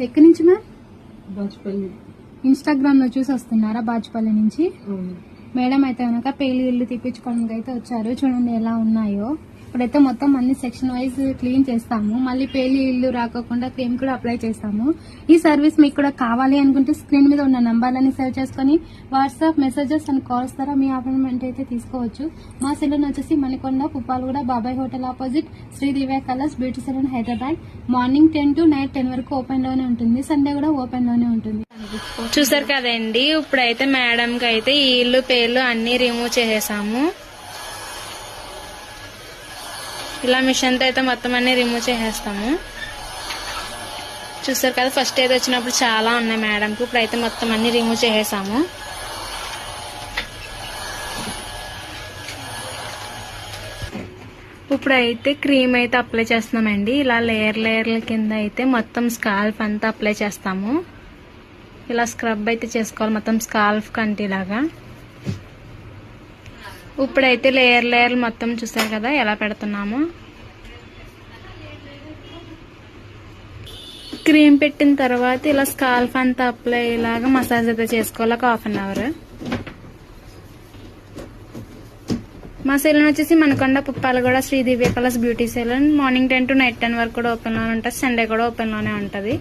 ఎక్కడి నుంచి ma'am? Bachupally. Instagram లో చూసి వస్తున్నారా బాచుపల్లి నుంచి? అవును. మేడం అయితే కనుక పేలు ఇల్లు తీపించుకోవడానికి అయితే వచ్చారు. చూడండి ఎలా ఉన్నాయో. ఇప్పుడైతే మొత్తం అన్ని సెక్షన్ వైజ్ క్లీన్ చేస్తాము. మళ్ళీ పేలి ఇల్లు రాకోకుండా క్రీమ్ కూడా అప్లై చేస్తాము. ఈ సర్వీస్ మీకు కూడా కావాలి అనుకుంటే స్క్రీన్ మీద ఉన్న నంబర్లని సేవ్ చేసుకుని వాట్సాప్ మెసేజెస్ అండ్ కాల్స్ ద్వారా మీ అపాయింట్మెంట్ అయితే తీసుకోవచ్చు. మా సెలూన్ వచ్చేసి Manikonda, Puppalaguda, Babai hotel opposite, Sri Divya colours beauty salon, Hyderabad. Morning 10 to night 10 వరకు ఓపెన్ లోనే ఉంటుంది. సండే కూడా ఓపెన్ లోనే ఉంటుంది. చూసారు కదండి, ఇప్పుడైతే మేడం కి అయితే ఈ ఇల్లు పేర్లు అన్ని రిమూవ్ చేసేసాము. ఇలా మిషన్ తో అయితే మొత్తం అన్ని రిమూవ్ చేసేస్తాము. చూసారు కదా, ఫస్ట్ అయితే వచ్చినప్పుడు చాలా ఉన్నాయి మేడంకి. ఇప్పుడైతే మొత్తం అన్ని రిమూవ్ చేసేసాము. ఇప్పుడైతే క్రీమ్ అయితే అప్లై చేస్తున్నామండి. ఇలా లేయర్ల కింద అయితే మొత్తం స్కాల్ఫ్ అంతా అప్లై చేస్తాము. ఇలా స్క్రబ్ అయితే చేసుకోవాలి మొత్తం స్కాల్ఫ్ కంటిలాగా. ఇప్పుడైతే లేయర్ మొత్తం చూసారు కదా ఎలా పెడుతున్నాము. క్రీమ్ పెట్టిన తర్వాత ఇలా స్కాల్ఫ్ అంతా అప్లై ఇలాగా మసాజ్ అయితే చేసుకోవాలి ఒక 1/2 అవర్. మా సెలూన్ వచ్చేసి Manikonda, Puppalaguda, Sri Divya colours beauty salon. Morning 10 to night 10 వరకు కూడా ఓపెన్ లోనే ఉంటుంది. సండే కూడా ఓపెన్ లోనే ఉంటుంది.